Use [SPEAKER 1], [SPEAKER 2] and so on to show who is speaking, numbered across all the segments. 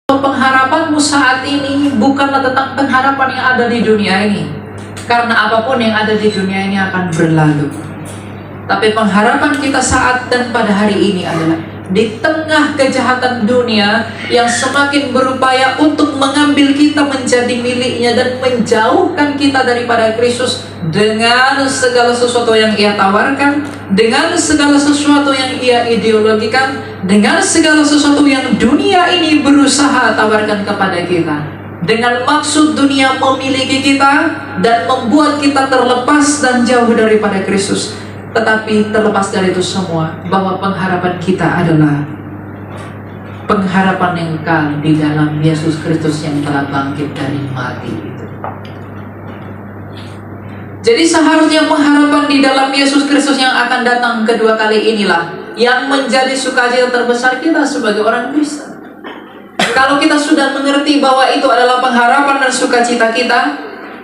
[SPEAKER 1] Pengharapanmu saat ini bukanlah tentang pengharapan yang ada di dunia ini, karena apapun yang ada di dunia ini akan berlalu. Tapi pengharapan kita saat dan pada hari ini adalah di tengah kejahatan dunia yang semakin berupaya untuk mengambil kita menjadi miliknya dan menjauhkan kita daripada Kristus dengan segala sesuatu yang ia tawarkan, dengan segala sesuatu yang ia ideologikan, dengan segala sesuatu yang dunia ini berusaha tawarkan kepada kita, dengan maksud dunia memiliki kita dan membuat kita terlepas dan jauh daripada Kristus. Tetapi terlepas dari itu semua, bahwa pengharapan kita adalah pengharapan yang kekal di dalam Yesus Kristus yang telah bangkit dari mati itu. Jadi seharusnya pengharapan di dalam Yesus Kristus yang akan datang kedua kali inilah yang menjadi sukacita terbesar kita sebagai orang Kristen. Kalau kita sudah mengerti bahwa itu adalah pengharapan dan sukacita kita,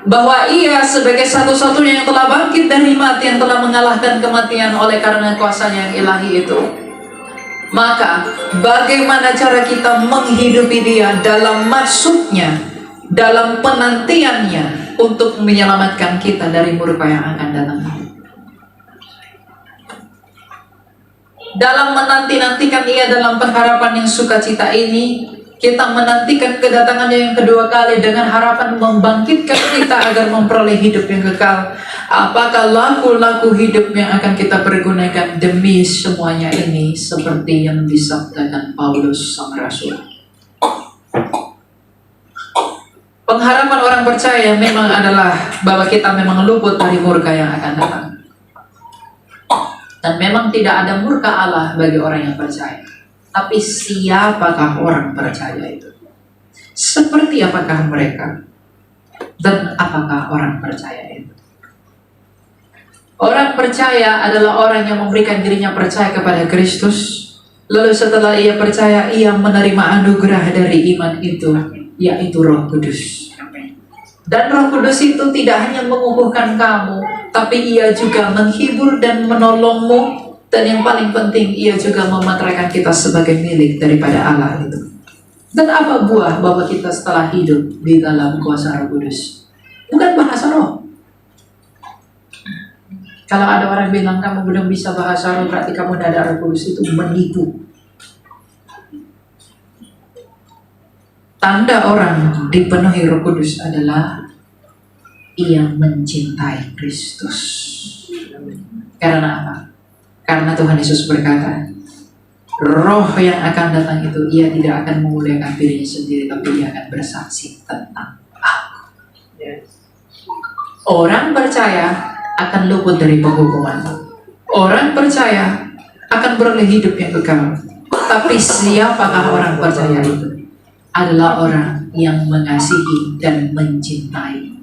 [SPEAKER 1] bahwa ia sebagai satu-satunya yang telah bangkit dari mati, yang telah mengalahkan kematian oleh karena kuasanya yang ilahi itu, maka bagaimana cara kita menghidupi dia dalam maksudnya, dalam penantiannya untuk menyelamatkan kita dari murka yang akan datang. Dalam menanti-nantikan ia dalam pengharapan yang sukacita ini, kita menantikan kedatangannya yang kedua kali dengan harapan membangkitkan kita agar memperoleh hidup yang kekal. Apakah laku-laku hidup yang akan kita pergunakan demi semuanya ini, seperti yang disabdakan Paulus sang Rasul? Pengharapan orang percaya memang adalah bahwa kita memang luput dari murka yang akan datang. Dan memang tidak ada murka Allah bagi orang yang percaya. Tapi siapakah orang percaya itu? Seperti apakah mereka? Dan apakah orang percaya itu? Orang percaya adalah orang yang memberikan dirinya percaya kepada Kristus. Lalu setelah ia percaya, ia menerima anugerah dari iman itu, yaitu Roh Kudus. Dan Roh Kudus itu tidak hanya mengukuhkan kamu, tapi ia juga menghibur dan menolongmu. Dan yang paling penting, ia juga memeteraikan kita sebagai milik daripada Allah itu. Dan apa buah bahwa kita setelah hidup di dalam kuasa Roh Kudus? Bukan bahasa roh. Kalau ada orang bilang kamu belum bisa bahasa roh, berarti kamu tidak ada Roh Kudus, itu menipu. Tanda orang dipenuhi Roh Kudus adalah ia mencintai Kristus. Karena apa? Karena Tuhan Yesus berkata, Roh yang akan datang itu, ia tidak akan memuliakan dirinya sendiri, tapi ia akan bersaksi tentang aku. Orang percaya akan luput dari penghukuman. Orang percaya akan beroleh hidup yang kekal. Tapi siapakah orang percaya itu? Adalah orang yang mengasihi dan mencintai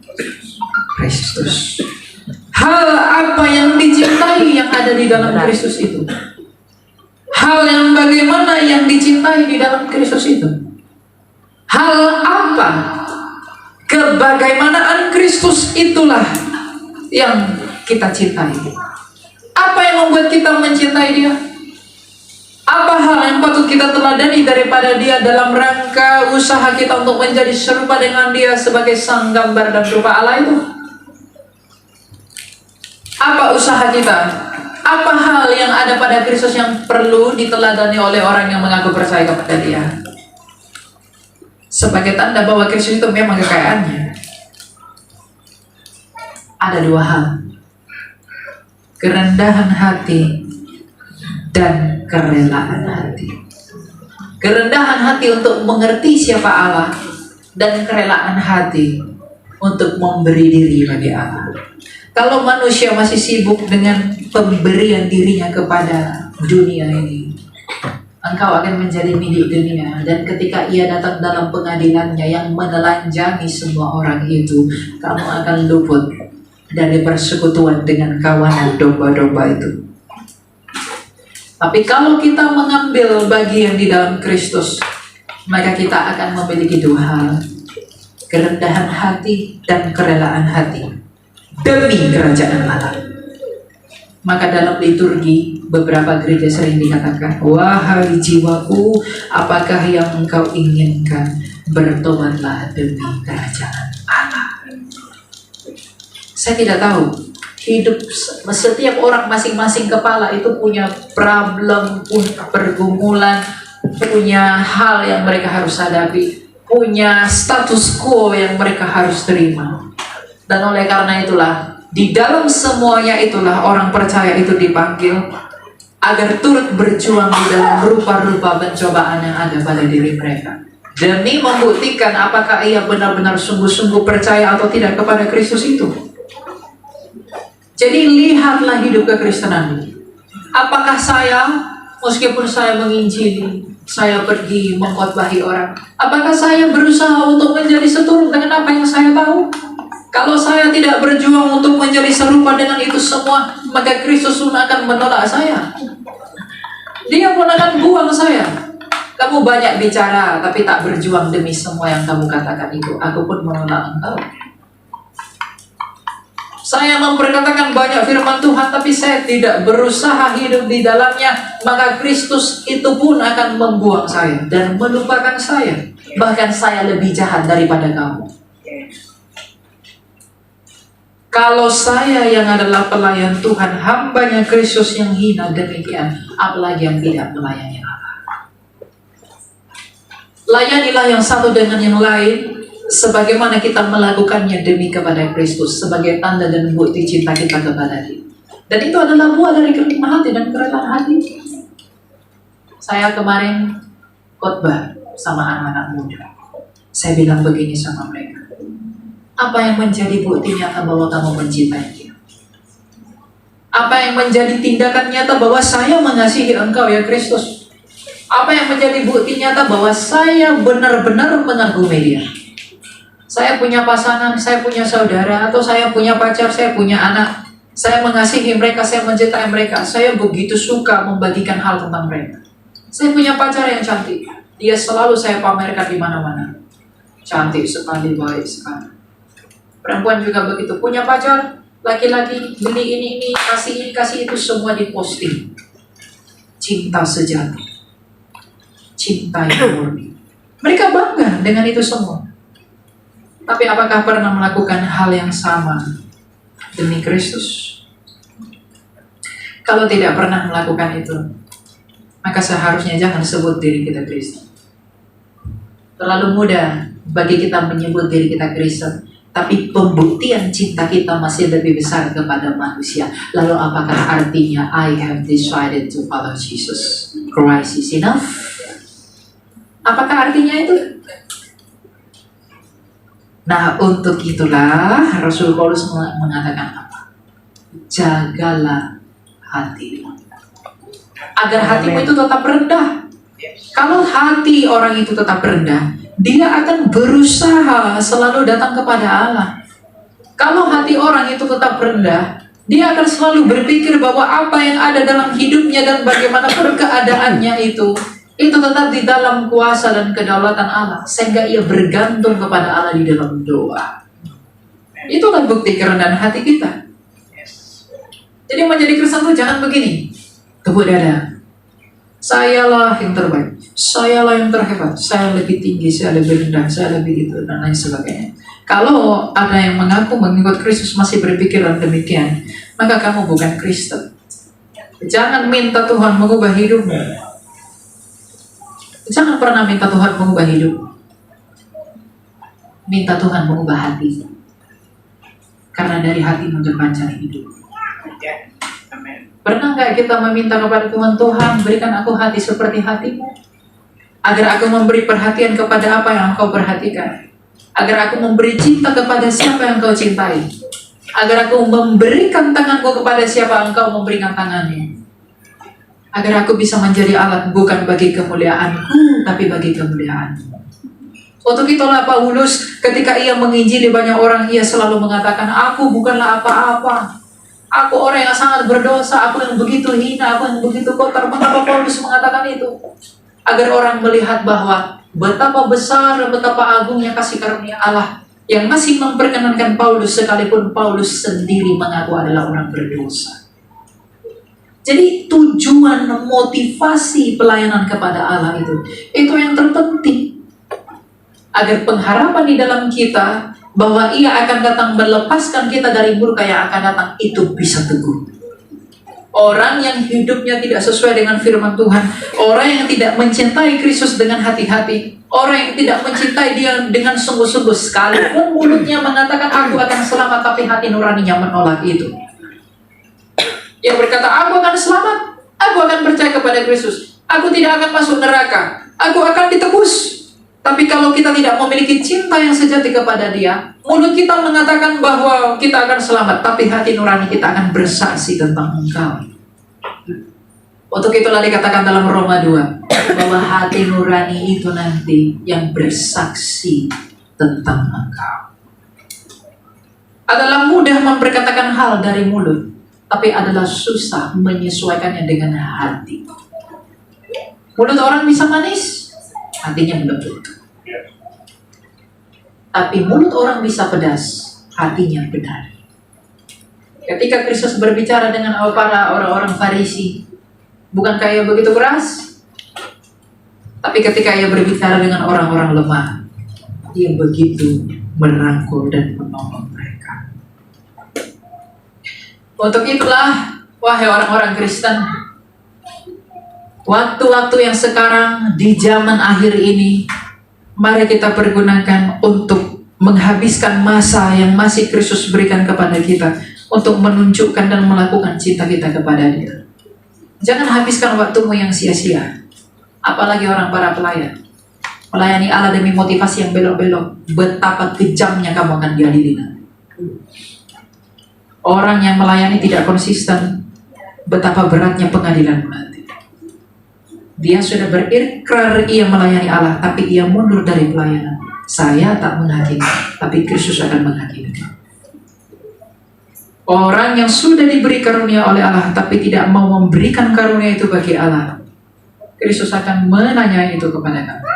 [SPEAKER 1] Kristus. Hal apa yang dicintai yang ada di dalam Kristus itu? Hal yang bagaimana yang dicintai di dalam Kristus itu? Hal apa? Kebagaimanaan Kristus itulah yang kita cintai. Apa yang membuat kita mencintai dia? Apa hal yang patut kita teladani daripada dia dalam rangka usaha kita untuk menjadi serupa dengan dia sebagai sang gambar dan rupa Allah itu? Apa usaha kita? Apa hal yang ada pada Kristus yang perlu diteladani oleh orang yang mengaku percaya kepada dia? Sebagai tanda bahwa Kristus itu memang kekayaannya, ada dua hal: kerendahan hati dan kerelaan hati. Kerendahan hati untuk mengerti siapa Allah, dan kerelaan hati untuk memberi diri bagi Allah. Kalau manusia masih sibuk dengan pemberian dirinya kepada dunia ini, engkau akan menjadi milik dunia. Dan ketika ia datang dalam pengadilannya yang menelanjangi semua orang itu, kamu akan luput dari persekutuan dengan kawanan domba-domba itu. Tapi kalau kita mengambil bagian di dalam Kristus, maka kita akan memiliki dua hal: kerendahan hati dan kerelaan hati demi kerajaan Allah. Maka dalam liturgi beberapa gereja sering dikatakan, wahai jiwaku, apakah yang engkau inginkan? Bertobatlah demi kerajaan Allah. Saya tidak tahu, hidup setiap orang masing-masing kepala itu punya problem, punya pergumulan, punya hal yang mereka harus hadapi, punya status quo yang mereka harus terima. Dan oleh karena itulah, di dalam semuanya itulah orang percaya itu dipanggil agar turut berjuang di dalam rupa-rupa pencobaan yang ada pada diri mereka, demi membuktikan apakah ia benar-benar sungguh-sungguh percaya atau tidak kepada Kristus itu. Jadi lihatlah hidup kekristenan. Apakah saya, meskipun saya menginjili, saya pergi mengkhotbahi orang, apakah saya berusaha untuk menjadi seturut dengan apa yang saya tahu? Kalau saya tidak berjuang untuk menjadi serupa dengan itu semua, maka Kristus pun akan menolak saya. Dia pun akan buang saya. Kamu banyak bicara, tapi tak berjuang demi semua yang kamu katakan itu. Aku pun menolak engkau. Saya memperkatakan banyak firman Tuhan, tapi saya tidak berusaha hidup di dalamnya, maka Kristus itu pun akan membuang saya dan melupakan saya. Bahkan saya lebih jahat daripada kamu. Kalau saya yang adalah pelayan Tuhan, hambanya Kristus yang hina demikian, apalagi yang tidak melayani Allah. Layanilah yang satu dengan yang lain, sebagaimana kita melakukannya demi kepada Kristus, sebagai tanda dan bukti cinta kita kepada Dia. Dan itu adalah buah dari kerendahan hati dan kerelaan hati. Saya kemarin khotbah sama anak-anak muda. Saya bilang begini sama mereka, apa yang menjadi bukti nyata bahwa kamu mencintai Dia? Apa yang menjadi tindakan nyata bahwa saya mengasihi engkau ya Kristus? Apa yang menjadi bukti nyata bahwa saya benar-benar mengagumi Dia? Saya punya pasangan, saya punya saudara, atau saya punya pacar, saya punya anak. Saya mengasihi mereka, saya mencintai mereka. Saya begitu suka membagikan hal tentang mereka. Saya punya pacar yang cantik. Dia selalu saya pamerkan di mana-mana. Cantik sekali, baik sekali. Perempuan juga begitu, punya pacar, laki-laki, beli ini, kasih itu, semua diposting. Cinta sejati, cinta yang murni. Mereka bangga dengan itu semua. Tapi apakah pernah melakukan hal yang sama demi Kristus? Kalau tidak pernah melakukan itu, maka seharusnya jangan sebut diri kita Kristen. Terlalu mudah bagi kita menyebut diri kita Kristen, tapi pembuktian cinta kita masih lebih besar kepada manusia. Lalu apakah artinya I have decided to follow Jesus? Christ is enough? Apakah artinya itu? Nah, untuk itulah Rasul Paulus mengatakan apa? Jagalah hatimu, agar hatimu itu tetap rendah. Kalau hati orang itu tetap rendah, dia akan berusaha selalu datang kepada Allah. Kalau hati orang itu tetap rendah, dia akan selalu berpikir bahwa apa yang ada dalam hidupnya dan bagaimana keadaannya itu tetap di dalam kuasa dan kedaulatan Allah, sehingga ia bergantung kepada Allah di dalam doa. Itulah bukti kerendahan hati kita. Jadi menjadi Kristen itu jangan begini, tepuk dada. Sayalah yang terbaik, sayalah yang terhebat, saya lebih tinggi, saya lebih rendah, saya lebih itu, dan lain sebagainya. Kalau ada yang mengaku mengikut Kristus masih berpikiran demikian, maka kamu bukan Kristen. Jangan minta Tuhan mengubah hidupmu. Jangan pernah minta Tuhan mengubah hidup. Minta Tuhan mengubah hati. Karena dari hatimu terpancar hidup. Pernah nggak kita meminta kepada Tuhan, Tuhan berikan aku hati seperti hatimu, agar aku memberi perhatian kepada apa yang engkau perhatikan, agar aku memberi cinta kepada siapa yang engkau cintai, agar aku memberikan tanganku kepada siapa engkau memberikan tangannya, agar aku bisa menjadi alat bukan bagi kemuliaanku tapi bagi kemuliaanmu. Untuk itulah Paulus ketika ia menginjili banyak orang, ia selalu mengatakan, aku bukanlah apa-apa, aku orang yang sangat berdosa, aku yang begitu hina, aku yang begitu kotor. Mengapa Paulus mengatakan itu? Agar orang melihat bahwa betapa besar dan betapa agungnya kasih karunia Allah yang masih memperkenankan Paulus sekalipun Paulus sendiri mengaku adalah orang berdosa. Jadi tujuan, motivasi pelayanan kepada Allah itu yang terpenting. Agar pengharapan di dalam kita bahwa Ia akan datang melepaskan kita dari murka yang akan datang itu bisa teguh. Orang yang hidupnya tidak sesuai dengan firman Tuhan, orang yang tidak mencintai Kristus dengan hati-hati, orang yang tidak mencintai Dia dengan sungguh-sungguh, sekalipun mulutnya mengatakan aku akan selamat, tapi hati nuraninya menolak itu. Yang berkata aku akan selamat, aku akan percaya kepada Kristus, aku tidak akan masuk neraka, aku akan ditebus. Tapi kalau kita tidak memiliki cinta yang sejati kepada Dia, mulut kita mengatakan bahwa kita akan selamat, tapi hati nurani kita akan bersaksi tentang Engkau. Untuk itulah dikatakan dalam Roma 2, bahwa hati nurani itu nanti yang bersaksi tentang Engkau. Adalah mudah memperkatakan hal dari mulut, tapi adalah susah menyesuaikannya dengan hati. Mulut orang bisa manis, hatinya belum tentu. Tapi mulut orang bisa pedas, hatinya benar. Ketika Kristus berbicara dengan para orang-orang Farisi, bukankah Ia begitu keras? Tapi ketika Ia berbicara dengan orang-orang lemah, Ia begitu merangkul dan menolong mereka. Untuk itulah, wahai orang-orang Kristen, waktu-waktu yang sekarang di zaman akhir ini, mari kita pergunakan untuk menghabiskan masa yang masih Kristus berikan kepada kita untuk menunjukkan dan melakukan cinta kita kepada Dia. Jangan habiskan waktumu yang sia-sia. Apalagi orang para pelayan. Melayani Allah demi motivasi yang belok-belok. Betapa kejamnya kamu akan diadili. Orang yang melayani tidak konsisten, betapa beratnya pengadilan nanti. Dia sudah berikrar ia melayani Allah, tapi ia mundur dari pelayanan. Saya tak menghakimi, tapi Kristus akan menghakimi. Orang yang sudah diberi karunia oleh Allah, tapi tidak mau memberikan karunia itu bagi Allah, Kristus akan menanyai itu kepada kamu.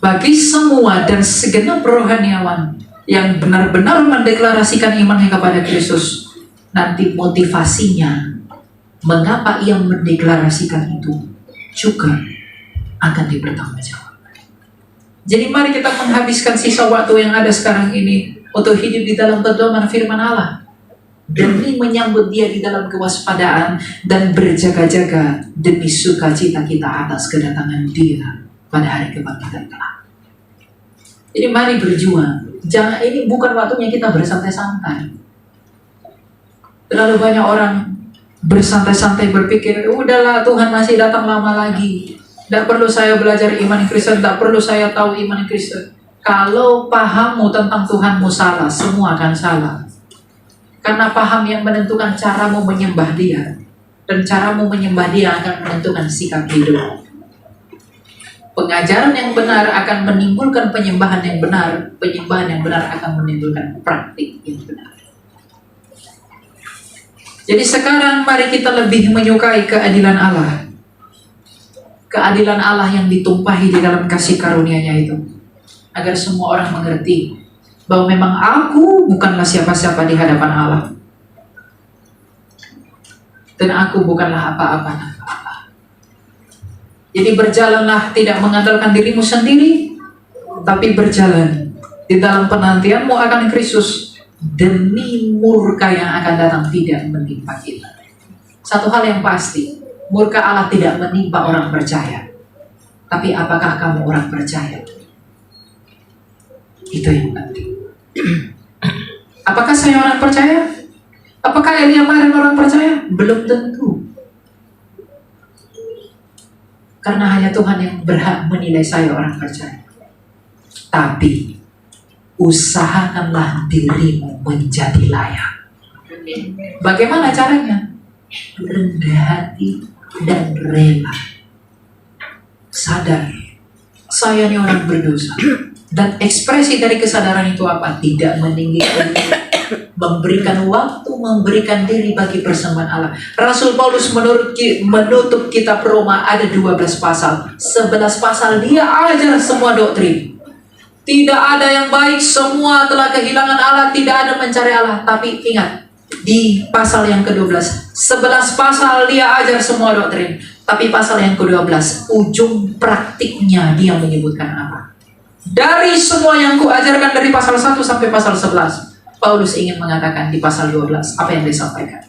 [SPEAKER 1] Bagi semua dan segenap rohaniawan yang benar-benar mendeklarasikan imannya kepada Kristus, nanti motivasinya mengapa ia mendeklarasikan itu juga akan dipertanggungjawabkan. Jadi mari kita menghabiskan sisa waktu yang ada sekarang ini untuk hidup di dalam pedoman firman Allah, demi menyambut Dia di dalam kewaspadaan dan berjaga-jaga demi sukacita kita atas kedatangan Dia pada hari kebangkitan kelak. Jadi mari berjuang. Jangan, ini bukan waktunya kita bersantai-santai. Terlalu banyak orang bersantai-santai berpikir, udahlah Tuhan masih datang lama lagi. Tidak perlu saya belajar iman Kristen, tidak perlu saya tahu iman Kristen. Kalau pahammu tentang Tuhanmu salah, semua akan salah. Karena paham yang menentukan caramu menyembah Dia, dan caramu menyembah Dia akan menentukan sikap hidup. Pengajaran yang benar akan menimbulkan penyembahan yang benar, penyembahan yang benar akan menimbulkan praktik yang benar. Jadi sekarang mari kita lebih menyukai keadilan Allah. Keadilan Allah yang ditumpahi di dalam kasih karunia-Nya itu. Agar semua orang mengerti bahwa memang aku bukanlah siapa-siapa di hadapan Allah. Dan aku bukanlah apa-apa. Jadi berjalanlah tidak mengandalkan dirimu sendiri, tapi berjalan di dalam penantianmu akan Kristus demi murka yang akan datang tidak menimpa kita. Satu hal yang pasti, murka Allah tidak menimpa orang percaya. Tapi apakah kamu orang percaya? Itu yang penting. Apakah saya orang percaya? Apakah Elia kemarin orang percaya? Belum tentu. Karena hanya Tuhan yang berhak menilai saya orang percaya. Tapi usahakanlah dirimu menjadi layak. Bagaimana caranya? Rendah hati dan rela. Sadar, saya ini orang berdosa. Dan ekspresi dari kesadaran itu apa? Tidak meninggikan diri, memberikan waktu, memberikan diri bagi persembahan Allah. Rasul Paulus menutup kitab Roma ada 12 pasal. 11 pasal dia ajar semua doktrin. Tidak ada yang baik, semua telah kehilangan Allah, tidak ada mencari Allah. Tapi ingat, di pasal yang ke-12. 11 pasal dia ajar semua doktrin, tapi pasal yang ke-12 ujung praktiknya dia menyebutkan apa? Dari semua yang kuajarkan dari pasal 1 sampai pasal 11, Paulus ingin mengatakan di pasal 12 apa yang disampaikan?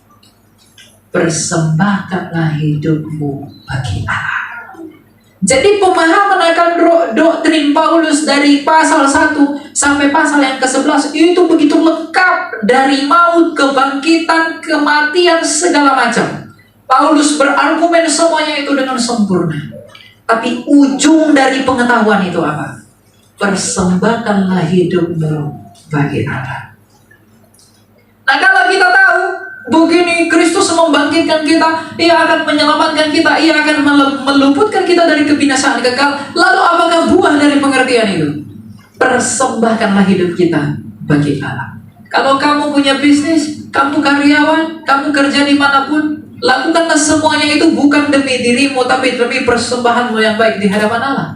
[SPEAKER 1] Persembahkanlah hidupmu bagi Allah. Jadi pemahaman akan doktrin Paulus dari pasal 1 sampai pasal yang ke-11 itu begitu lengkap, dari maut, kebangkitan, kematian, segala macam. Paulus berargumen semuanya itu dengan sempurna. Tapi ujung dari pengetahuan itu apa? Persembahkanlah hidupmu bagi Allah. Nah, kalau kita tahu begini, Kristus membangkitkan kita, Ia akan menyelamatkan kita, Ia akan meluputkan kita dari kebinasaan kekal. Lalu apakah buah dari pengertian itu? Persembahkanlah hidup kita bagi Allah. Kalau kamu punya bisnis, kamu karyawan, kamu kerja dimanapun, lakukanlah semuanya itu bukan demi dirimu, tapi demi persembahanmu yang baik di hadapan Allah.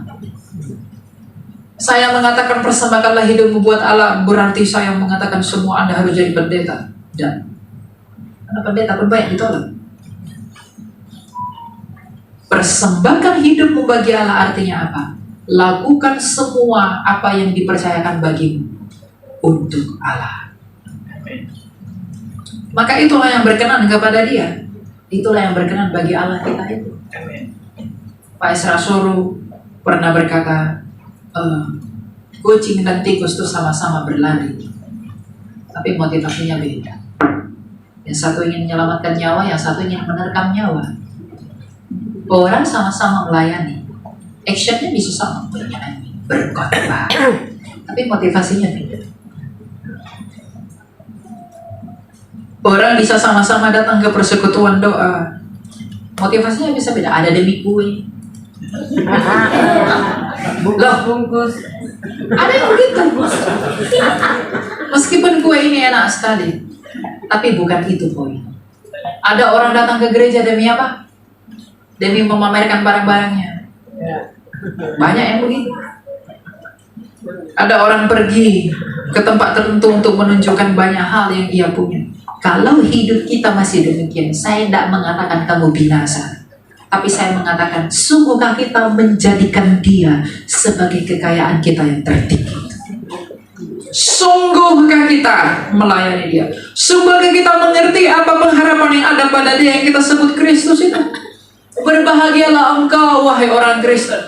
[SPEAKER 1] Saya mengatakan persembahkanlah hidupmu buat Allah, berarti saya mengatakan semua Anda harus jadi pendeta. Dan karena pendeta pun banyak ditolak. Persembahkan hidupmu bagi Allah artinya apa? Lakukan semua apa yang dipercayakan bagimu untuk Allah. Maka itulah yang berkenan kepada Dia. Itulah yang berkenan bagi Allah kita itu. Pak Esra Soro pernah berkata, kucing dan tikus itu sama-sama berlari, tapi motivasinya beda. Yang satu ingin menyelamatkan nyawa, yang satu ingin menerkam nyawa. Orang sama-sama melayani, actionnya bisa sama, bernyanyi, berkhotbah, tapi motivasinya beda. Orang bisa sama-sama datang ke persekutuan doa, motivasinya bisa beda. Ada demi kue, loh, bungkus. Ada yang begitu. Meskipun kue ini enak sekali, tapi bukan itu poin. Ada orang datang ke gereja demi apa? Demi memamerkan barang-barangnya. Banyak yang begitu. Ada orang pergi ke tempat tertentu untuk menunjukkan banyak hal yang ia punya. Kalau hidup kita masih demikian, saya tidak mengatakan kamu binasa, tapi saya mengatakan, sungguhkah kita menjadikan Dia sebagai kekayaan kita yang tertinggi? Sungguhkah kita melayani Dia? Sungguhkah kita mengerti apa pengharapan yang ada pada Dia yang kita sebut Kristus itu? Berbahagialah engkau, wahai orang Kristen.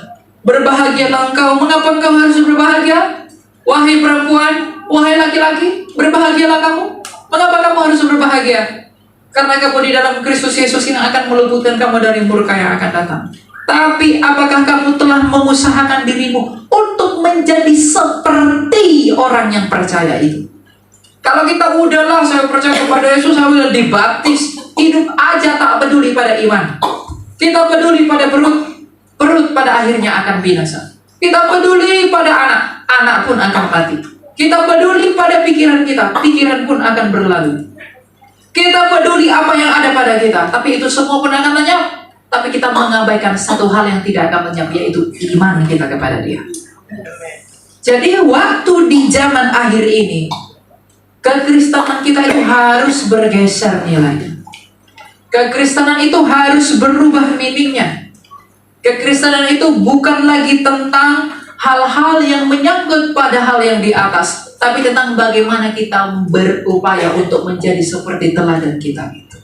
[SPEAKER 1] Berbahagialah engkau. Mengapa engkau harus berbahagia? Wahai perempuan, wahai laki-laki, berbahagialah kamu. Mengapa kamu harus berbahagia? Karena kamu di dalam Kristus Yesus yang akan meluputkan kamu dari murka yang akan datang. Tapi apakah kamu telah mengusahakan dirimu untuk menjadi seperti orang yang percaya itu? Kalau kita udahlah, saya percaya kepada Yesus, saya sudah dibaptis, hidup aja tak peduli pada iman. Kita peduli pada perut pada akhirnya akan binasa. Kita peduli pada anak pun akan mati. Kita peduli pada pikiran kita, pikiran pun akan berlalu. Kita peduli apa yang ada pada kita, tapi itu semua pun akan lenyap. Tapi kita mengabaikan satu hal yang tidak akan lenyap, yaitu iman kita kepada Dia. Jadi waktu di zaman akhir ini, kekristenan kita itu harus bergeser nilainya. Kekristenan itu harus berubah meaningnya. Kekristenan itu bukan lagi tentang hal-hal yang menyangkut pada hal yang di atas, tapi tentang bagaimana kita berupaya untuk menjadi seperti teladan kita itu.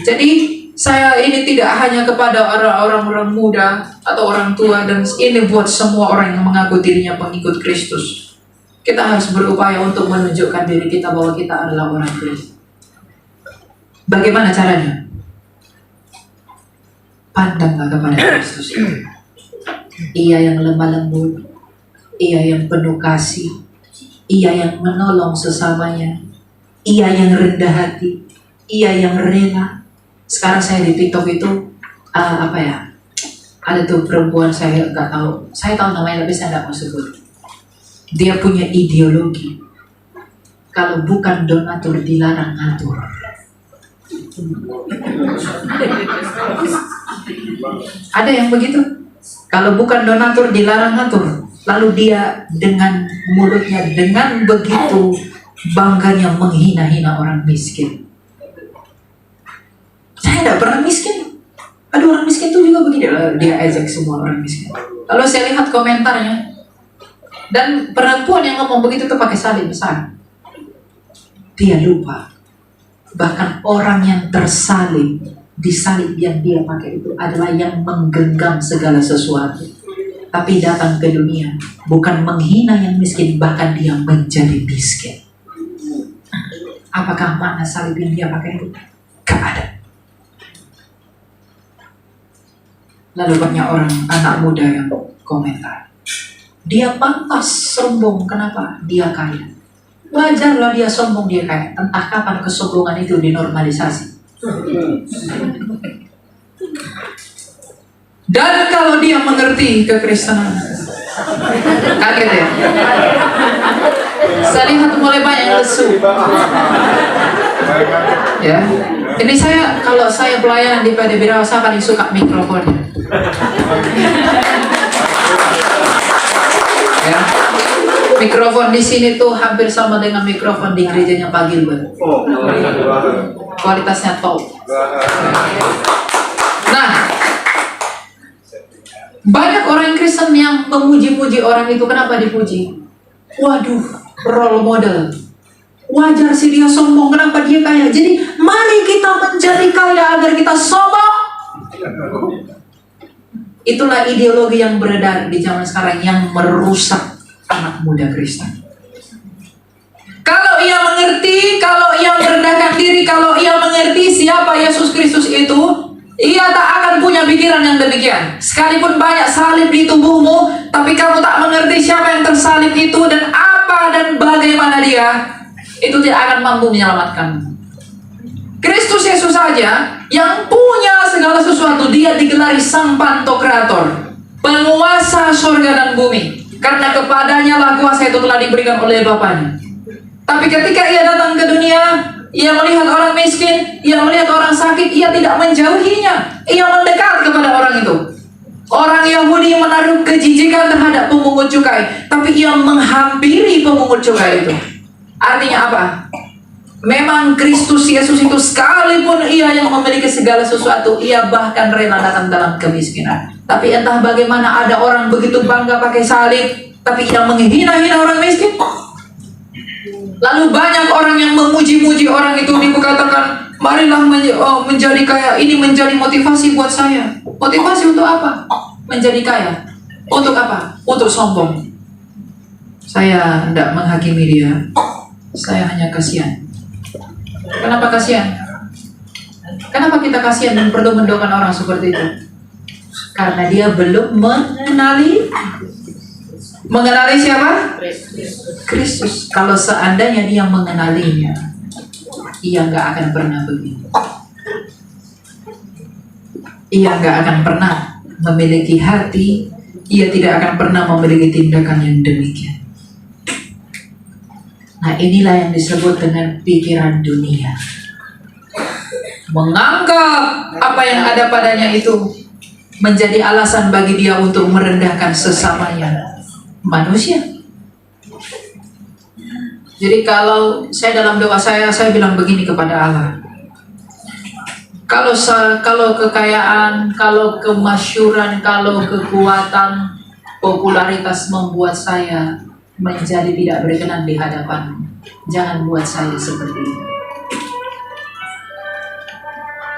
[SPEAKER 1] Jadi saya ini tidak hanya kepada orang-orang muda atau orang tua, dan ini buat semua orang yang mengaku dirinya pengikut Kristus. Kita harus berupaya untuk menunjukkan diri kita bahwa kita adalah orang Kristus. Bagaimana caranya? Pandanglah kepada Kristus itu. Ia yang lemah lembut, Ia yang penuh kasih, Ia yang menolong sesamanya, Ia yang rendah hati, Ia yang rela. Sekarang saya di TikTok itu ada tuh perempuan, saya nggak tahu, saya tahu namanya tapi saya nggak mau sebut. Dia punya ideologi, kalau bukan donatur dilarang ngatur. Ada yang begitu. Kalau bukan donatur dilarang ngatur. Lalu dia dengan mulutnya dengan begitu bangganya menghina-hina orang miskin. Saya tidak pernah miskin. Ada orang miskin itu juga begini. Dia ejek semua orang miskin. Lalu saya lihat komentarnya. Dan perempuan yang ngomong begitu tuh pakai salib besar. Dia lupa. Bahkan orang yang tersalib, disalib yang dia pakai itu adalah yang menggenggam segala sesuatu. Tapi datang ke dunia bukan menghina yang miskin, bahkan dia menjadi miskin. Apakah makna salib yang dia pakai itu? Gak ada. Lalu banyak orang, anak muda yang komentar, dia pantas sombong, kenapa? Dia kaya. Wajarlah dia sombong, dia kaya. Entah kapan kesombongan itu dinormalisasi. Dan kalau dia mengerti kekristenan, kaget ya. Saya lihat mulai banyak yang lesu. Ya, ini kalau saya pelayanan di PD Birawa, saya paling suka mikrofonnya. Ya, mikrofon di sini tuh hampir sama dengan mikrofon di gerejanya Pak Gilbert. Kualitasnya top. Nah, banyak orang Kristen yang memuji-muji orang itu. Kenapa dipuji? Waduh, role model. Wajar sih dia sombong, kenapa dia kaya? Jadi mari kita menjadi kaya agar kita sombong. Itulah ideologi yang beredar di zaman sekarang yang merusak anak muda Kristen. Kalau ia mengerti, kalau ia merendahkan diri, kalau ia mengerti siapa Yesus Kristus itu, ia tak akan punya pikiran yang demikian. Sekalipun banyak salib di tubuhmu, tapi kamu tak mengerti siapa yang tersalib itu dan apa dan bagaimana dia, itu tidak akan mampu menyelamatkanmu. Kristus Yesus saja yang punya segala sesuatu, dia digelari Sang Pantokrator, penguasa surga dan bumi, karena kepadanya lah kuasa itu telah diberikan oleh Bapanya. Tapi ketika ia datang ke dunia, ia melihat orang miskin, ia melihat orang sakit, ia tidak menjauhinya, ia mendekat kepada orang itu. Orang Yahudi menaruh kejijikan terhadap pemungut cukai, tapi ia menghampiri pemungut cukai itu. Artinya apa? Memang Kristus Yesus itu sekalipun ia yang memiliki segala sesuatu, ia bahkan rela datang dalam kemiskinan. Tapi entah bagaimana ada orang begitu bangga pakai salib, tapi ia menghina-hina orang miskin. Lalu banyak orang yang memuji-muji orang itu, dikatakan, marilah menjadi kaya. Ini menjadi motivasi buat saya. Motivasi untuk apa? Menjadi kaya. Untuk apa? Untuk sombong. Saya tidak menghakimi dia. Saya hanya kasihan. Kenapa kasihan? Kenapa kita kasihan dan perlu mendoakan orang seperti itu? Karena dia belum mengenali siapa? Kristus. Kalau seandainya dia mengenalinya, ia nggak akan pernah begini. Ia nggak akan pernah memiliki hati. Ia tidak akan pernah memiliki tindakan yang demikian. Nah, inilah yang disebut dengan pikiran dunia. Menganggap apa yang ada padanya itu menjadi alasan bagi dia untuk merendahkan sesamanya manusia. Jadi kalau saya dalam doa saya bilang begini kepada Allah. Kalau kekayaan, kalau kemasyhuran, kalau kekuatan, popularitas membuat saya menjadi tidak berkenan di hadapan-Mu, jangan buat saya seperti itu.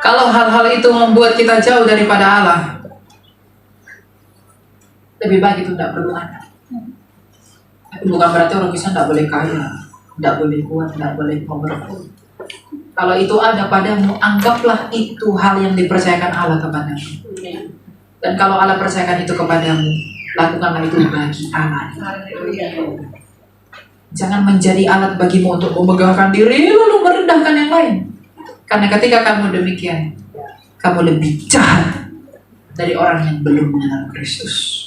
[SPEAKER 1] Kalau hal-hal itu membuat kita jauh daripada Allah, lebih baik itu tidak perlu ada. Tapi bukan berarti orang Kristen tidak boleh kaya, tidak boleh kuat, tidak boleh powerful. Kalau itu ada padamu, anggaplah itu hal yang dipercayakan Allah kepadamu. Dan kalau Allah percayakan itu kepadamu, lakukanlah itu bagi Allah. Jangan menjadi alat bagimu untuk memegahkan diri lalu merendahkan yang lain. Karena ketika kamu demikian, kamu lebih jahat dari orang yang belum mengenal Kristus.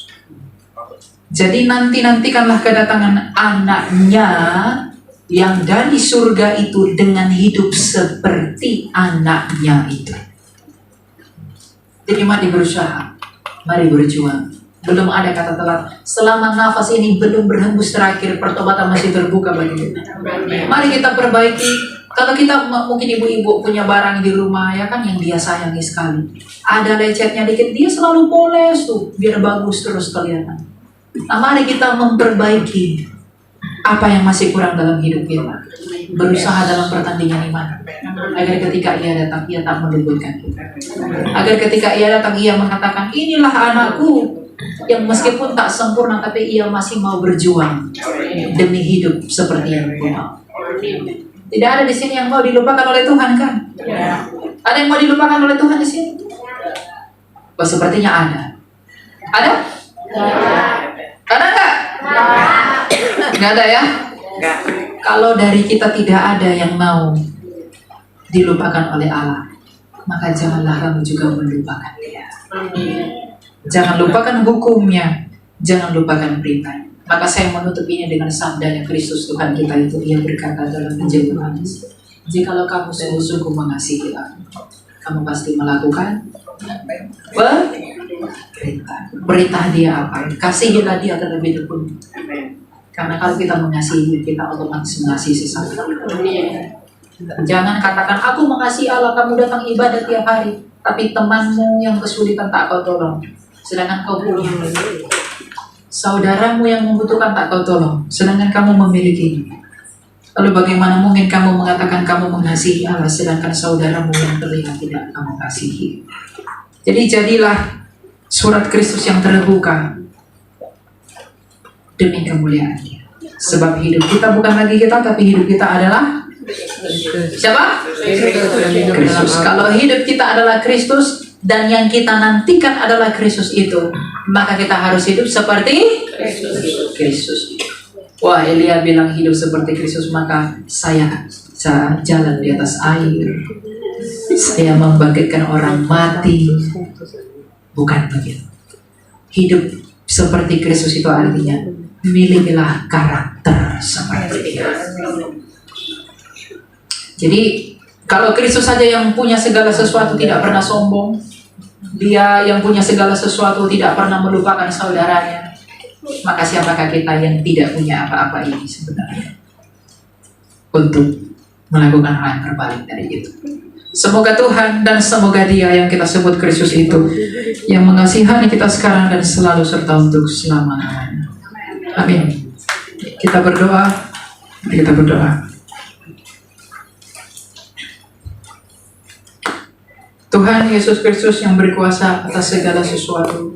[SPEAKER 1] Jadi nantikanlah kedatangan anaknya yang dari surga itu dengan hidup seperti anaknya itu. Jadi mari berusaha, mari berjuang Belum ada kata telat. Selama nafas ini belum berhembus terakhir, pertobatan masih terbuka bagi kita. Mari kita perbaiki. Kalau kita mungkin ibu-ibu punya barang di rumah ya kan yang dia sayangi sekali, ada lecetnya dikit, dia selalu poles tuh biar bagus terus kelihatan. Nah, mari kita memperbaiki apa yang masih kurang dalam hidup kita. Berusaha dalam pertandingan iman, agar ketika ia datang, ia tak meluputkan kita. Agar ketika ia datang, ia mengatakan, inilah anakku yang meskipun tak sempurna, tapi ia masih mau berjuang demi hidup seperti yang aku mau. Tidak ada di sini yang mau dilupakan oleh Tuhan, kan? Ada yang mau dilupakan oleh Tuhan di sini? Oh, sepertinya ada. Ada? Ada nggak? Nggak ada ya? Kalau dari kita tidak ada yang mau dilupakan oleh Allah, maka janganlah kamu juga melupakan Dia. Jangan lupakan hukumnya, jangan lupakan perintahnya. Maka saya menutup ini dengan sabdanya Kristus Tuhan kita itu. Ia berkata dalam Injil Yohanes, jikalau kamu sungguh-sungguh mengasihi aku, kamu pasti melakukan perintah. Perintah Dia apa? Kasihilah Dia terlebih dahulu. Karena kalau kita mengasihi, kita otomatis mengasihi sesama. Jangan katakan, aku mengasihi Allah, kamu datang ibadah tiap hari, tapi temanmu yang kesulitan tak kau tolong, sedangkan kau punya. Saudaramu yang membutuhkan tak kau tolong, sedangkan kamu memilikinya. Lalu bagaimana mungkin kamu mengatakan kamu mengasihi Allah, sedangkan saudaramu yang terlihat tidak kamu kasihi? Jadi jadilah surat Kristus yang terbuka demi kemuliaan Dia. Sebab hidup kita bukan lagi kita, tapi hidup kita adalah siapa? Kristus. Kalau hidup kita adalah Kristus dan yang kita nantikan adalah Kristus itu, maka kita harus hidup seperti Kristus. Wah, Elia bilang hidup seperti Kristus, maka saya jalan di atas air, saya membangkitkan orang mati. Bukan begitu. Hidup seperti Kristus itu artinya milikilah karakter seperti Dia. Jadi kalau Kristus saja yang punya segala sesuatu, tidak pernah sombong, Dia yang punya segala sesuatu tidak pernah melupakan saudaranya, maka siapakah kita yang tidak punya apa-apa ini sebenarnya untuk melakukan hal yang berbalik dari itu? Semoga Tuhan dan semoga Dia yang kita sebut Kristus itu, yang mengasihani kita sekarang dan selalu serta untuk selama-lamanya. Amin. Kita berdoa. Kita berdoa. Tuhan Yesus Kristus yang berkuasa atas segala sesuatu,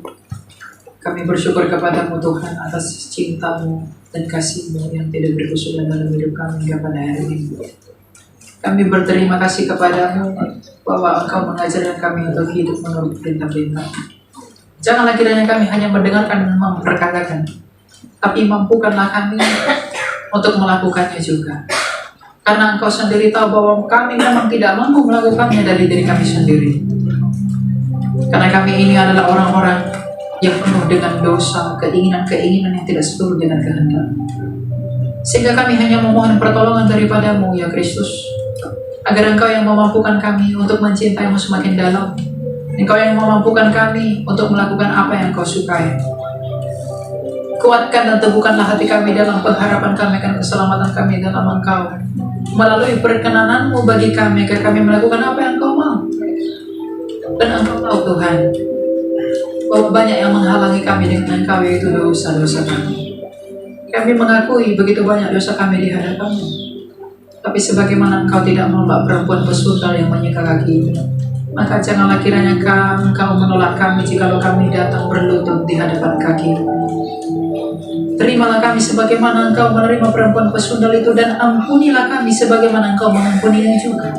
[SPEAKER 1] kami bersyukur kepadamu Tuhan atas cintamu dan kasihmu yang tidak berkesudahan dalam hidup kami hingga pada hari ini. Kami berterima kasih kepadamu bahwa Engkau mengajarkan kami untuk hidup menurut perintah-perintah. Janganlah kiranya kami hanya mendengarkan dan memperkatakan, tapi mampukanlah kami untuk melakukannya juga. Karena Engkau sendiri tahu bahwa kami memang tidak mampu melakukannya dari diri kami sendiri. Karena kami ini adalah orang-orang yang penuh dengan dosa, keinginan-keinginan yang tidak sesuai dengan kehendak. Sehingga kami hanya memohon pertolongan daripada-Mu, ya Kristus, agar Engkau yang memampukan kami untuk mencintai-Mu semakin dalam. Engkau yang memampukan kami untuk melakukan apa yang Engkau sukai. Kuatkan dan teguhkanlah hati kami dalam pengharapan kami akan keselamatan kami dalam Engkau, melalui perkenanan-Mu bagi kami, agar kami melakukan apa yang Engkau mau. Dan Engkau tahu Tuhan, bahwa banyak yang menghalangi kami dengan Engkau, yaitu dosa-dosa kami. Kami mengakui begitu banyak dosa kami di hadapan-Mu. Tapi sebagaimana Engkau tidak menolak perempuan pesundal yang menyeka kaki, maka janganlah kiranya Engkau menolak kami jikalau kami datang berlutut di hadapan kaki. Terimalah kami sebagaimana Engkau menerima perempuan pesundal itu, dan ampunilah kami sebagaimana Engkau mengampuninya juga.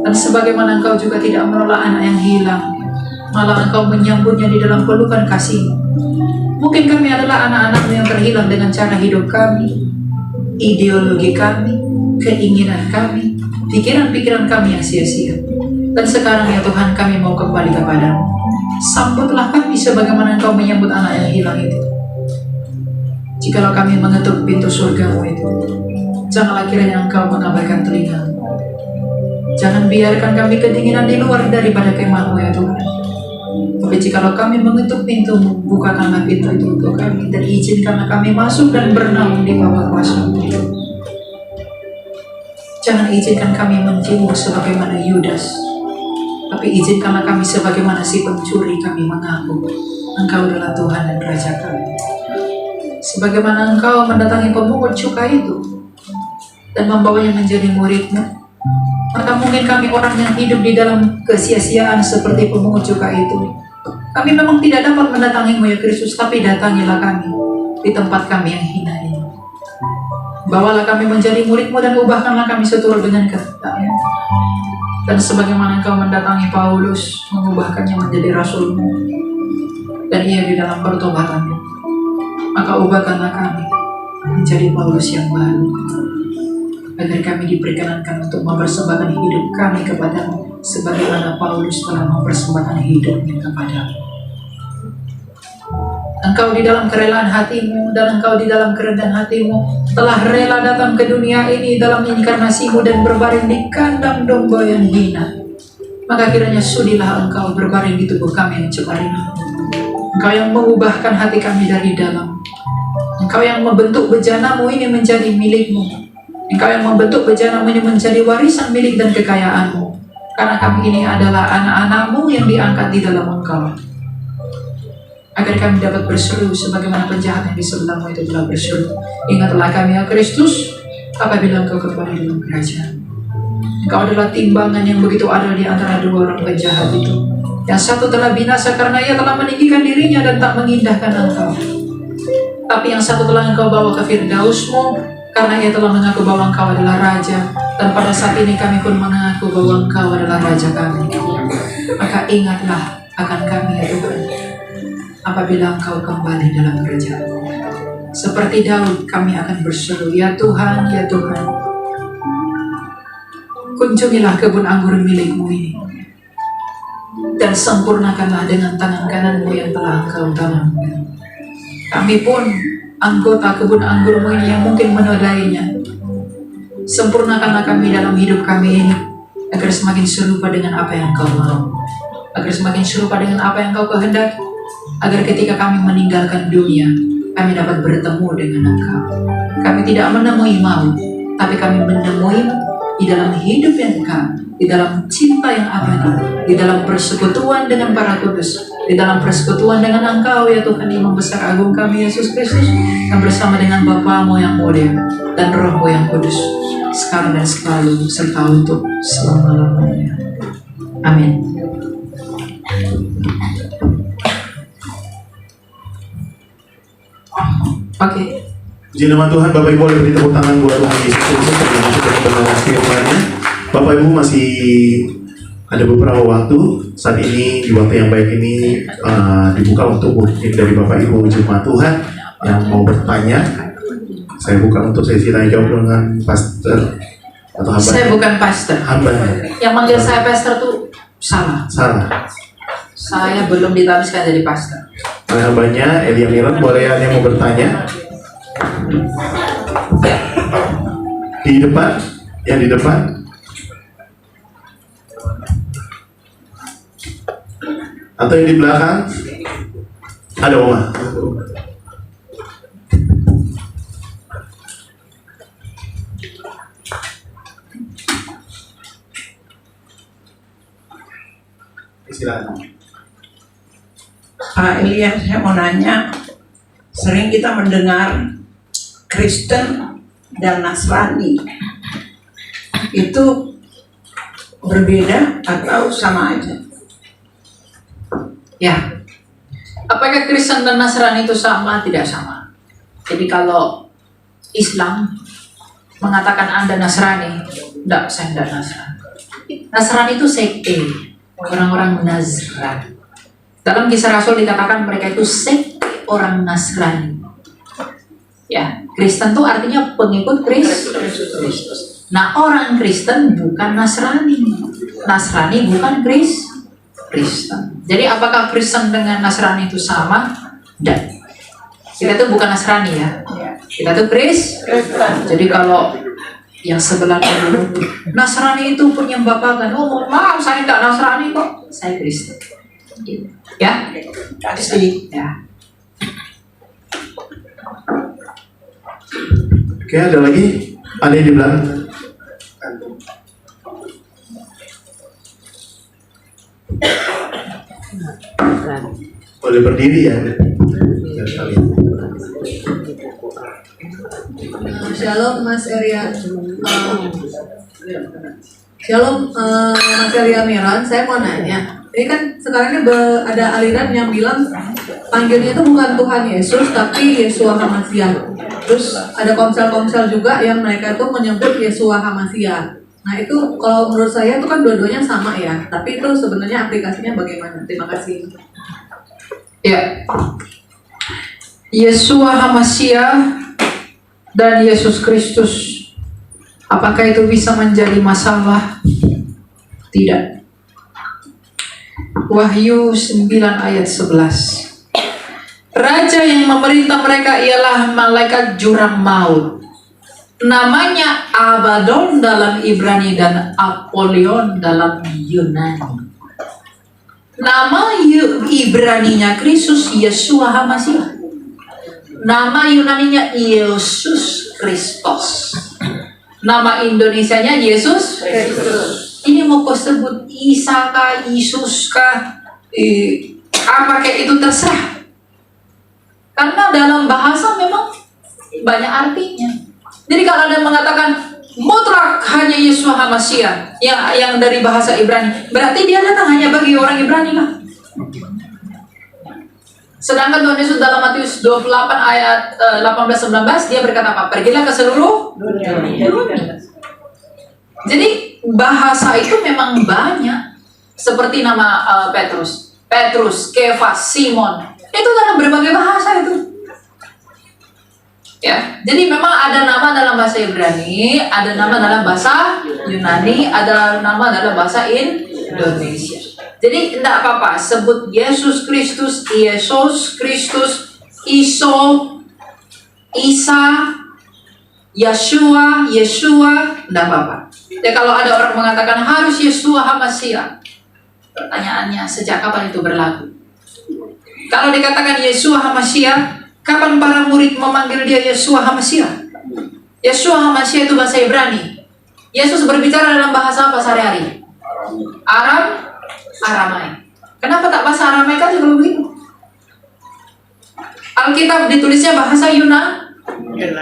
[SPEAKER 1] Dan sebagaimana Engkau juga tidak menolak anak yang hilang, malah Engkau menyambutnya di dalam pelukan kasih-Mu. Mungkin kami adalah anak-anak-Mu yang terhilang dengan cara hidup kami, ideologi kami, keinginan kami, pikiran-pikiran kami yang sia-sia. Dan sekarang ya Tuhan, kami mau kembali kepada-Mu. Sambutlah kami sebagaimana Engkau menyambut anak yang hilang itu. Jikalau kami mengetuk pintu surga-Mu itu, janganlah kiranya Engkau mengabaikan telinga-Mu. Jangan biarkan kami kedinginan di luar daripada kemah-Mu ya Tuhan. Tapi jikalau kami mengetuk pintu, bukakanlah pintu itu untuk kami, dan izinkanlah kami masuk dan bernaung di bawah kuasa-Mu. Jangan izinkan kami menjiwa sebagaimana Yudas, tapi izinkanlah kami sebagaimana si pencuri, kami mengaku Engkau adalah Tuhan dan Raja kami. Sebagaimana Engkau mendatangi pemungut cukai itu dan membawanya menjadi murid-Mu, maka mungkin kami orang yang hidup di dalam kesia-siaan seperti pemungut cukai itu, kami memang tidak dapat mendatangi-Mu ya Kristus, tapi datangilah kami di tempat kami yang hina ini. Bawalah kami menjadi murid-Mu dan ubahkanlah kami seturut dengan kehendak-Mu. Dan sebagaimana Engkau mendatangi Paulus, mengubahkannya menjadi rasul-Mu, dan ia di dalam pertobatannya, maka ubahkanlah kami menjadi Paulus yang baru, agar kami diperkenankan untuk mempersembahkan hidup kami kepada-Mu, sebagaimana Paulus telah mempersembahkan hidupnya kepada-Mu. Engkau di dalam kerelaan hati-Mu dan Engkau di dalam kerendahan hati-Mu telah rela datang ke dunia ini dalam inkarnasi-Mu dan berbaring di kandang domba yang hina. Maka kiranya sudilah Engkau berbaring di tubuh kami yang cemar ini. Engkau yang mengubahkan hati kami dari dalam. Engkau yang membentuk bejana-Mu ini menjadi milik-Mu. Engkau yang membentuk bejana-Mu ini menjadi warisan milik dan kekayaan-Mu. Karena kami ini adalah anak-anak-Mu yang diangkat di dalam Engkau, agar kami dapat berseru sebagaimana penjahat yang di sebelah-Mu itu telah berseru. Ingatlah kami ya Kristus, apabila Engkau kembali dalam kerajaan. Engkau adalah timbangan yang begitu adil di antara dua orang penjahat itu. Yang satu telah binasa karena ia telah meninggikan dirinya dan tak mengindahkan Engkau. Tapi yang satu telah Engkau bawa ke Firdaus-Mu karena ia telah mengaku bahwa Engkau adalah Raja. Dan pada saat ini kami pun mengaku bahwa Engkau adalah Raja kami. Maka ingatlah akan kami ya Tuhan, apabila Engkau kembali dalam kerajaan. Seperti Daud kami akan berseru, ya Tuhan, ya Tuhan, kunjungilah kebun anggur milik-Mu ini, dan sempurnakanlah dengan tangan kanan-Mu yang telah Engkau tanamkan. Kami pun anggota kebun anggur-Mu ini yang mungkin menodainya. Sempurnakanlah kami dalam hidup kami ini, agar semakin serupa dengan apa yang Engkau mau, agar semakin serupa dengan apa yang Engkau kehendaki, agar ketika kami meninggalkan dunia, kami dapat bertemu dengan Engkau. Kami tidak menemui maut, tapi kami menemui di dalam hidup yang kekal, di dalam cinta yang abadi, di dalam persekutuan dengan para kudus, di dalam persekutuan dengan Engkau ya Tuhan Imam besar agung kami Yesus Kristus, yang bersama dengan Bapa-Mu yang mulia dan Roh-Mu yang kudus, sekarang dan selalu, serta untuk selama-lamanya. Amin. Oke.
[SPEAKER 2] Puji nama Tuhan. Bapak Ibu boleh beri tepuk tangan buat Tuhan Yesus Kristus yang sudah membenarkan firman-Nya. Bapak Ibu masih ada beberapa waktu. Saat ini di waktu yang baik ini dibuka untuk mungkin dari Bapak Ibu jemaat Tuhan yang mau bertanya. Saya buka untuk sesi tanya jawab dengan pastor atau hamba.
[SPEAKER 1] Saya bukan pastor.
[SPEAKER 2] Hamba.
[SPEAKER 1] Yang manggil saya pastor tuh salah.
[SPEAKER 2] Salah.
[SPEAKER 1] Saya belum ditabiskan jadi pastor.
[SPEAKER 2] Oleh hambanya Elia Milan, boleh ada yang mau bertanya? Di depan, yang di depan. Atau yang di belakang? Ada Oma. Silakan.
[SPEAKER 3] Pak Elia, saya mau nanya, sering kita mendengar Kristen dan Nasrani itu berbeda atau sama aja?
[SPEAKER 1] Ya, apakah Kristen dan Nasrani itu sama? Tidak sama. Jadi kalau Islam mengatakan Anda Nasrani, tidak, saya tidak Nasrani. Nasrani itu sekte, orang-orang Nazran. Dalam Kisah Rasul dikatakan mereka itu sekte orang Nasrani. Ya, Kristen itu artinya pengikut Kristus. Nah, orang Kristen bukan Nasrani. Nasrani bukan Kristen. Jadi apakah Kristen dengan Nasrani itu sama? Dan kita itu bukan Nasrani ya. Kita itu Kristen. Jadi kalau yang sebelah Nasrani itu penyembah pagan. Oh, mohon maaf, saya tidak Nasrani kok. Saya Kristen. Ya,
[SPEAKER 3] Kasih.
[SPEAKER 1] ya.
[SPEAKER 2] Oke, ada lagi? Ada yang di belakang? Boleh berdiri ya? Biar kalian.
[SPEAKER 4] Shalom Mas Eria. Shalom Mas Eria Miron, saya mau nanya. Ini kan sekarang ini ada aliran yang bilang panggilnya itu bukan Tuhan Yesus tapi Yeshua HaMashiach. Terus ada komsel-komsel juga yang mereka itu menyebut Yeshua HaMashiach. Nah itu kalau menurut saya itu kan dua-duanya sama ya. Tapi itu sebenarnya aplikasinya bagaimana? Terima kasih.
[SPEAKER 1] Ya. Yeshua HaMashiach dan Yesus Kristus, apakah itu bisa menjadi masalah? Tidak. Wahyu 9 ayat 11. Raja yang memerintah mereka ialah malaikat jurang maut. Namanya Abaddon dalam Ibrani dan Apollyon dalam Yunani. Nama Ibraninya Kristus Yeshua HaMashiach. Nama Yunaninya Yesus Kristus. Nama Indonesianya Yesus Kristus. Ini mau kau sebut Isa kah, Yesus kah, apa kayak itu terserah. Karena dalam bahasa memang banyak artinya. Jadi kalau ada yang mengatakan mutlak hanya Yeshua HaMashiach yang dari bahasa Ibrani, berarti dia datang hanya bagi orang Ibrani lah. Sedangkan Tuhan Yesus dalam Matius 28 ayat 18-19 dia berkata apa? Pergilah ke seluruh dunia. Jadi bahasa itu memang banyak. Seperti nama Petrus, Kefas, Simon. Itu dalam berbagai bahasa itu. Ya, jadi memang ada nama dalam bahasa Ibrani, ada nama dalam bahasa Yunani, ada nama dalam bahasa Indonesia. Jadi tidak apa-apa sebut Yesus Kristus, Iso, Isa, Yeshua, tidak apa-apa. Ya kalau ada orang mengatakan harus Yeshua HaMashiach, pertanyaannya sejak kapan itu berlaku? Kalau dikatakan Yeshua HaMashiach, kapan para murid memanggil dia Yeshua HaMashiach? Yeshua HaMashiach itu bahasa Ibrani. Yesus berbicara dalam bahasa apa sehari-hari? Aramai. Kenapa tak bahasa Aramai kan juga begitu? Alkitab ditulisnya bahasa Yunani.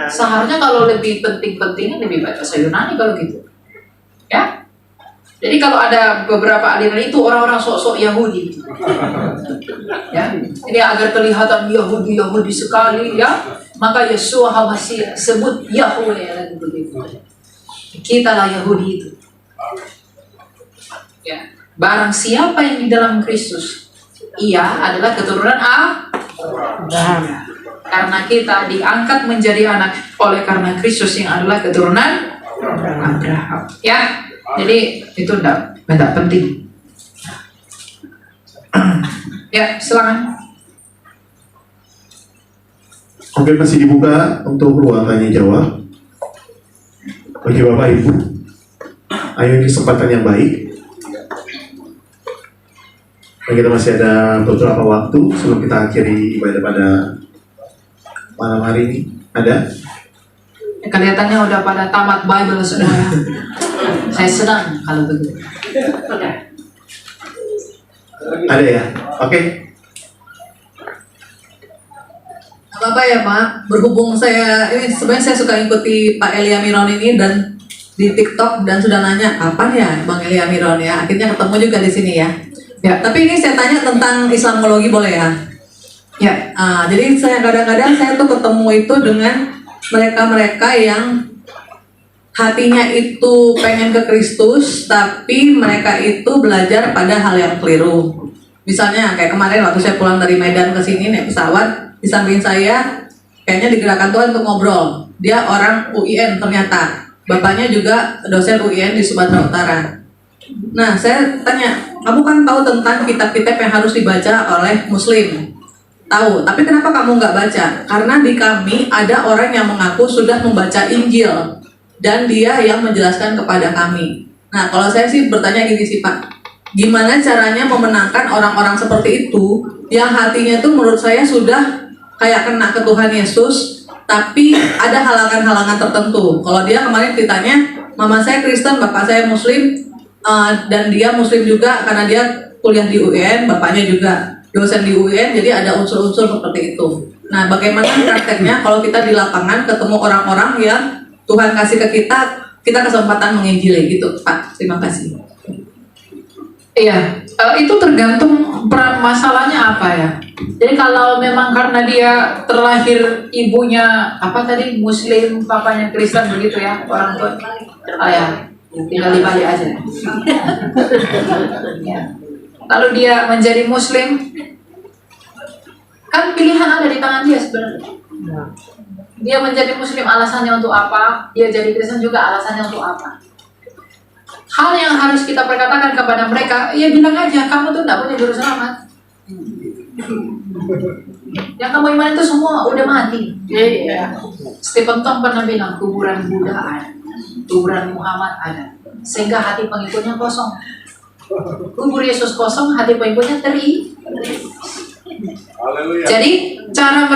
[SPEAKER 1] Seharusnya kalau lebih penting-pentingnya lebih baik bahasa Yunani kalau gitu. Ya. Jadi kalau ada beberapa aliran itu orang-orang sok-sok Yahudi. Ya. Ini agar kelihatan Yahudi sekali ya, maka Yeshua HaMashiach sebut Yahweh dan begitu. Kitalah Yahudi itu. Ya. Barang siapa yang di dalam Kristus, ia adalah keturunan Abraham. Karena kita diangkat menjadi anak oleh karena Kristus yang adalah keturunan Abraham. Ya, jadi itu tidak penting. Ya, silakan.
[SPEAKER 2] Oke, masih dibuka untuk ruang tanya jawab. Bagi Bapak Ibu, ayo ini kesempatan yang baik. Dan kita masih ada beberapa waktu sebelum kita akhiri ibadah pada malam hari ini. Ada?
[SPEAKER 1] Ya, kelihatannya udah pada tamat Bible semua. Saya senang kalau begitu.
[SPEAKER 2] Ada ya? Oke.
[SPEAKER 4] Apa ya Pak, berhubung saya ini sebenarnya saya suka ikuti Pak Elia Miron ini dan di TikTok dan sudah nanya kapan ya Bang Elia Miron ya, akhirnya ketemu juga di sini ya. Ya, tapi ini saya tanya tentang Islamologi boleh ya? Ya, jadi saya kadang-kadang saya tuh ketemu itu dengan mereka-mereka yang hatinya itu pengen ke Kristus, tapi mereka itu belajar pada hal yang keliru. Misalnya kayak kemarin waktu saya pulang dari Medan ke sini naik pesawat, di samping saya kayaknya digerakkan Tuhan untuk ngobrol. Dia orang UIN ternyata, bapaknya juga dosen UIN di Sumatera Utara. Nah, saya tanya, kamu kan tahu tentang kitab-kitab yang harus dibaca oleh Muslim? Tahu, tapi kenapa kamu nggak baca? Karena di kami ada orang yang mengaku sudah membaca Injil dan dia yang menjelaskan kepada kami. Nah, kalau saya sih bertanya gini sih Pak, gimana caranya memenangkan orang-orang seperti itu yang hatinya tuh menurut saya sudah kayak kena ke Tuhan Yesus, tapi ada halangan-halangan tertentu. Kalau dia kemarin ditanya, mama saya Kristen, bapak saya Muslim, dan dia Muslim juga karena dia kuliah di UN, bapaknya juga dosen di UN, jadi ada unsur-unsur seperti itu. Nah, bagaimana prakteknya kalau kita di lapangan ketemu orang-orang yang Tuhan kasih ke kita kesempatan menginjili gitu, Pak. Terima kasih.
[SPEAKER 1] Iya, itu tergantung peran masalahnya apa ya. Jadi kalau memang karena dia terlahir ibunya apa tadi Muslim, papanya Kristen begitu ya, orang tua, ya tinggal dibalik aja. Ya. Lalu dia menjadi Muslim, kan pilihan ada di tangan dia sebenarnya. Dia menjadi Muslim alasannya untuk apa? Dia jadi Kristen juga alasannya untuk apa? Hal yang harus kita perkatakan kepada mereka, ya bilang aja, kamu tuh tidak punya juru selamat. Yang kamu iman itu semua udah mati. Stephen Tong pernah bilang, kuburan Buddha ada, kuburan Muhammad ada, sehingga hati pengikutnya kosong. Kubur Yesus kosong, hati pengikutnya terisi. Jadi cara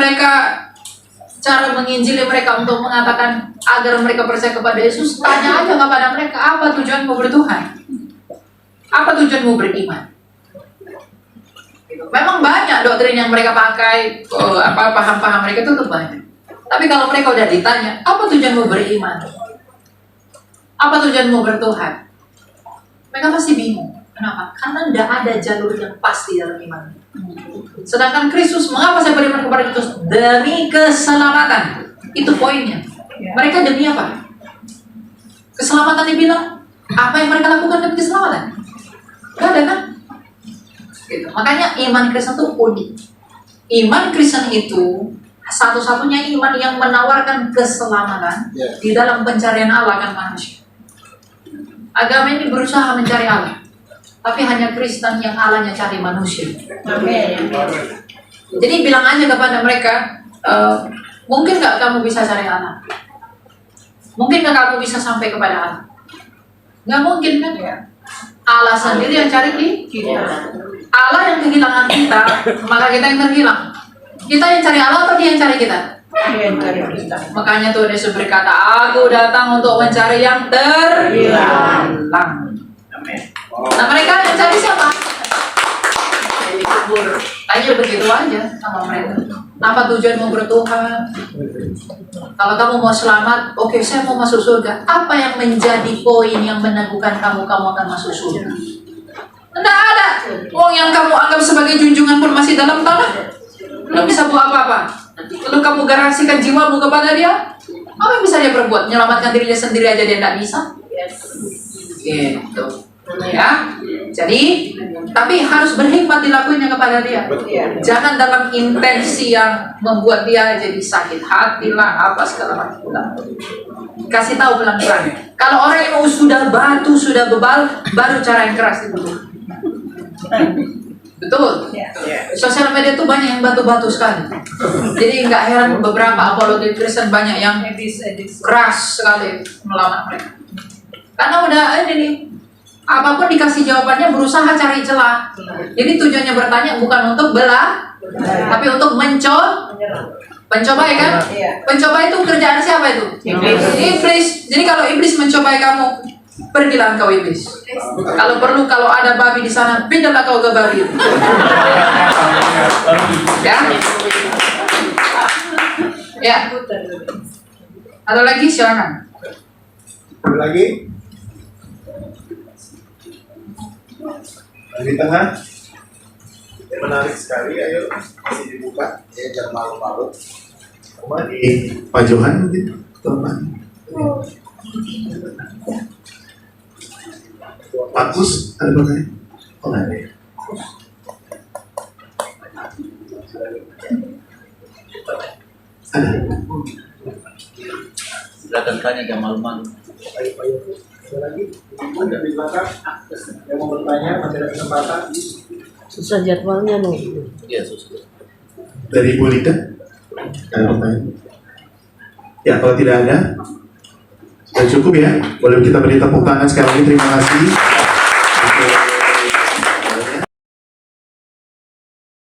[SPEAKER 1] menginjili mereka untuk mengatakan agar mereka percaya kepada Yesus, tanya aja kepada mereka, apa tujuanmu bertuhan? Apa tujuanmu beriman? Memang banyak doktrin yang mereka pakai, paham-paham mereka itu banyak. Tapi kalau mereka udah ditanya, apa tujuanmu beriman? Apa tujuanmu bertuhan? Mereka pasti bingung. Kenapa? Karena tidak ada jalur yang pasti dalam iman. Sedangkan Kristus, mengapa saya beriman kepada Kristus? Demi keselamatan. Itu poinnya. Mereka demi apa? Keselamatan dibilang, apa yang mereka lakukan demi keselamatan? Gak ada kan? Gitu. Makanya iman Kristen itu unik. Iman Kristen itu satu-satunya iman yang menawarkan keselamatan di dalam pencarian Allah kan manusia. Agama ini berusaha mencari Allah, tapi hanya Kristen yang Allahnya cari manusia. Amin. Jadi bilang aja kepada mereka, mungkin nggak kamu bisa cari Allah? Mungkin nggak kamu bisa sampai kepada Allah? Nggak mungkin kan ya? Allah sendiri yang cari kita. Allah yang kehilangan kita, maka kita yang terhilang. Kita yang cari Allah atau dia yang cari kita? Makanya Tuhan Yesus berkata, aku datang untuk mencari yang terhilang. Nah, mereka yang cari siapa? Tanya begitu aja sama mereka. Apa tujuanmu bertuhan? Kalau kamu mau selamat, oke, saya mau masuk surga. Apa yang menjadi poin yang meneguhkan kamu akan masuk surga? Tidak ada. Wong yang kamu anggap sebagai junjungan pun masih dalam tanah. Belum bisa buat apa-apa. Lalu kamu garansikan jiwamu kepada dia, apa yang bisa dia perbuat? Menyelamatkan dirinya sendiri aja dia tidak bisa. Gitu. Ya. Jadi, tapi harus berhikmat dilakuinnya kepada dia. Jangan dalam intensi yang membuat dia jadi sakit hati lah, apa segala macam. Kasih tahu pelan-pelan. Kalau orang yang sudah batu, sudah bebal, baru cara yang keras dibutuhkan. Betul. Sosial media itu banyak yang batu-batu sekali. Jadi nggak heran beberapa apologet Kristen banyak yang keras sekali melawan mereka. Karena udah ini nih, apapun dikasih jawabannya berusaha cari celah. Jadi tujuannya bertanya bukan untuk belah, tapi untuk mencoba ya kan? Pencoba itu kerjaan siapa itu? Iblis. Jadi kalau iblis mencobai kamu, pergilah engkau iblis. Kalau ada babi di sana, pindahlah kau ke babi. Ya. Ya. Ada lagi silakan.
[SPEAKER 2] Ada lagi? Di tengah. Menarik sekali, ayo masih dibuka.
[SPEAKER 5] Ya, jangan malu-malu.
[SPEAKER 2] Pak Johan mungkin, teman. Bagus, ada pakai? Oh, ada ya. Ada.
[SPEAKER 5] Silakan tanya, jangan malu-malu.
[SPEAKER 2] Ada lagi? Ada di belakang. Yang mau bertanya, masih ada kesempatan.
[SPEAKER 6] Susah jadwalnya loh.
[SPEAKER 5] Iya, susah.
[SPEAKER 2] Dari Bu Lita, ada pertanyaan? Ya, kalau tidak ada, sudah cukup ya. Boleh kita beri tepuk tangan sekali lagi. Terima kasih.